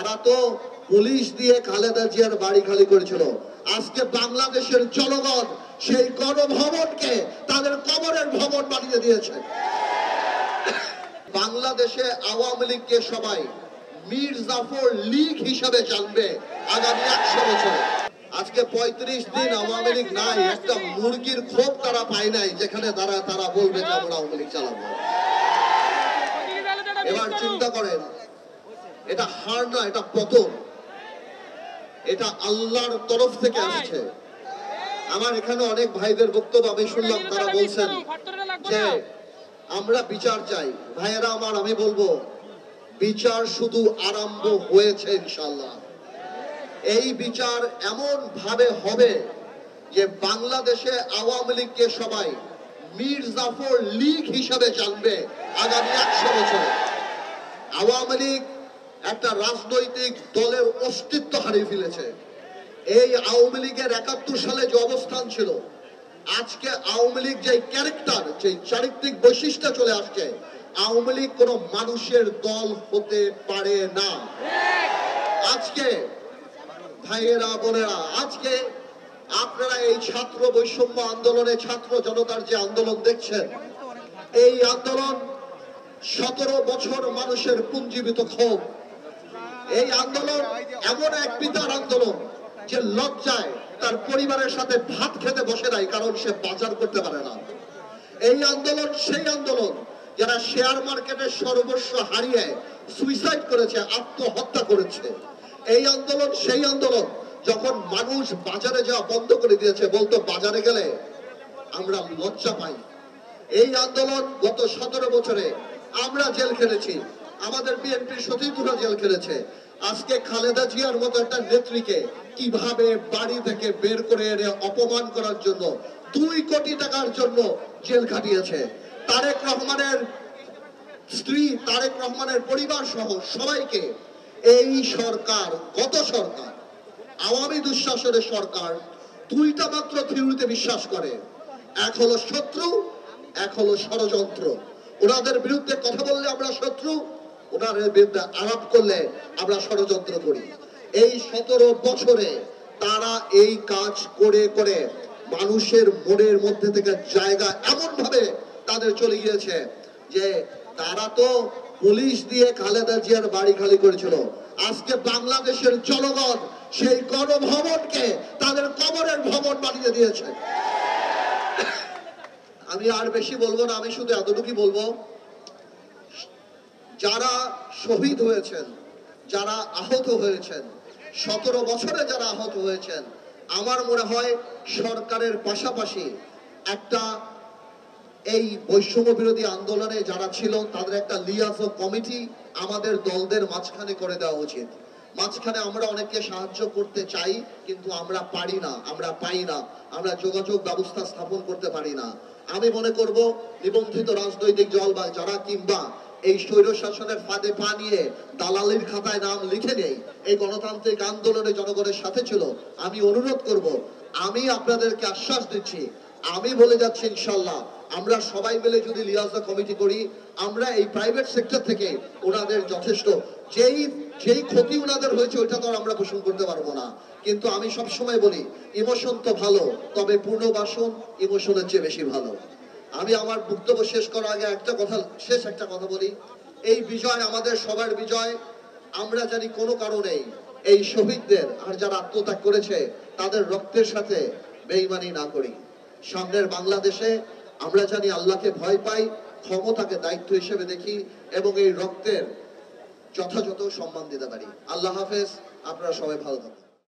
তারা তো পুলিশ দিয়ে খালেদা জিয়ার বাড়ি খালি করেছিল। আজকে বাংলাদেশের জনগণ সেই গণভবনকে তাদের কবরের ভবন বানিয়ে দিয়েছে। বাংলাদেশে আওয়ামী লীগকে সবাই মীর জাফর লীগ হিসাবে জানবে আগামী 100 বছরে। আজকে 35 দিন আওয়ামী লীগ নাই, একটা মুরগির খোপ তারা পায় নাই যেখানে তারা বলবে যে আমরা আওয়ামী লীগ চালাবো। এবার চিন্তা করেন, এটা হার না, এটা পতন, এটা আল্লাহর তরফ থেকে আসছে। আমার এখানে অনেক ভাইদের বক্তব্য আমি শুনলাম, তারা বলছেন যে আমরা বিচার চাই। ভাইয়েরা আমার, আমি বলবো বিচার শুধু আরম্ভ হয়েছে ইনশাআল্লাহ। এই বিচার এমন ভাবে হবে যে বাংলাদেশে আওয়ামী লীগকে সবাই মীর জাফর লীগ হিসাবে জানবে আগামী 100 বছরে। আওয়ামী লীগ একটা রাজনৈতিক দলের অস্তিত্ব হারিয়ে ফেলেছে। এই আওয়ামী লীগের 71 সালে যে অবস্থান ছিল, আজকে আওয়ামী লীগ যে ক্যারেক্টার, যে চারিত্রিক বৈশিষ্ট্য চলে আসছে, আওয়ামী লীগ কোনো মানুষের দল হতে পারে না। আজকে ভাইয়েরা বোনেরা, আজকে আপনারা এই ছাত্র বৈষম্য আন্দোলনে ছাত্র জনতার যে আন্দোলন দেখছেন, এই আন্দোলন 17 বছর মানুষের পুঞ্জীবিত ক্ষোভ। এই আন্দোলন এমন এক পিতার আন্দোলন যে লজ্জায় তার পরিবারের সাথে ভাত খেতে বসে নাই, কারণ সে বাজার করতে পারে না। এই আন্দোলন সেই আন্দোলন যারা শেয়ার মার্কেটের সর্বস্ব হারিয়ে সুইসাইড করেছে, আত্মহত্যা করেছে। এই আন্দোলন সেই আন্দোলন যখন মানুষ বাজারে যাওয়া বন্ধ করে দিয়েছে, বলতো বাজারে গেলে আমরা লজ্জা পাই। এই আন্দোলন গত 17 বছরে আমরা জেল খেলেছি, আমাদের বিএনপির সতীর্থরা জেল খেলেছে। আজকে খালেদা জিয়ার মতো একটা নেত্রীকে কিভাবে বাড়ি থেকে বের করে এনে অপমান করার জন্য 2 কোটি টাকার জন্য জেল খাটিয়েছে। তারেক রহমানের স্ত্রী, তারেক রহমানের পরিবার সহ সবাইকে এই সরকার, গত সরকার, আওয়ামী দুঃশাসনের সরকার, 2টা মাত্র থিওরিতে বিশ্বাস করে। এক হলো শত্রু, এক হলো ষড়যন্ত্র। ওনাদের বিরুদ্ধে কথা বললে আমরা শত্রু, ওনাদের বিরুদ্ধে আলাপ করলে আমরা ষড়যন্ত্র করি। এই 17 বছরে তারা এই কাজ করে করে মানুষের মনের মধ্যে থেকে জায়গা এমন ভাবে তাদের চলে গিয়েছে যে তারা তো পুলিশ দিয়ে খালেদা জিয়ার বাড়ি খালি করেছিল। আজকে বাংলাদেশের জনগণ সেই গণভবনকে তাদের কবরের ভবন বানিয়ে দিয়েছে। আমি আর বেশি বলবো না, আমি শুধু এতটুকুই বলবো, যারা শহীদ হয়েছেন, যারা আহত হয়েছেন, 17 বছরে যারা আহত হয়েছেন, আমার মনে হয় সরকারের পাশাপাশি একটা এই বৈষম্য বিরোধী আন্দোলনে যারা ছিল তাদের একটা লিয়াজো কমিটি আমাদের দলদের মাঝখানে করে দেওয়া উচিত। মাঝখানে আমরা অনেককে সাহায্য করতে চাই, কিন্তু আমরা পারি না, আমরা পাই না, আমরা যোগাযোগ ব্যবস্থা স্থাপন করতে পারি না। আমি মনে করব নিবন্ধিত রাজনৈতিক দল বা যারা কিংবা এই স্বৈর শাসনের ফাঁদে পা নিয়ে দালালির খাতায় নাম লিখে নেই, এই গণতান্ত্রিক আন্দোলনে জনগণের সাথে ছিল, আমি অনুরোধ করব, আমি আপনাদেরকে আশ্বাস দিচ্ছি, আমি বলে যাচ্ছি ইনশাল্লাহ আমরা সবাই মিলে যদি লিয়াজা কমিটি করি, আমরা এই প্রাইভেট সেক্টর থেকে ওনাদের যথেষ্ট যেই ক্ষতি ওনাদের হয়েছে ওইটা তো আমরা পোষণ করতে পারবো না। কিন্তু আমি সবসময় বলি, ইমোশন তো ভালো, তবে পুনর্বাসন ইমোশনের চেয়ে বেশি ভালো। আমি আমার বক্তব্য শেষ করার আগে একটা কথা বলি, এই বিজয় আমাদের সবার বিজয়। আমরা জানি কোনো কারণেই এই শহীদদের আর যারা আত্মত্যাগ করেছে তাদের রক্তের সাথে বেঈমানি না করি। সামনের বাংলাদেশে আমরা জানি আল্লাহকে ভয় পাই, ক্ষমতাকে দায়িত্ব হিসেবে দেখি এবং এই রক্তের যথাযথ সম্মান দিতে পারি। আল্লাহ হাফেজ, আপনারা সবাই ভালো থাকুন।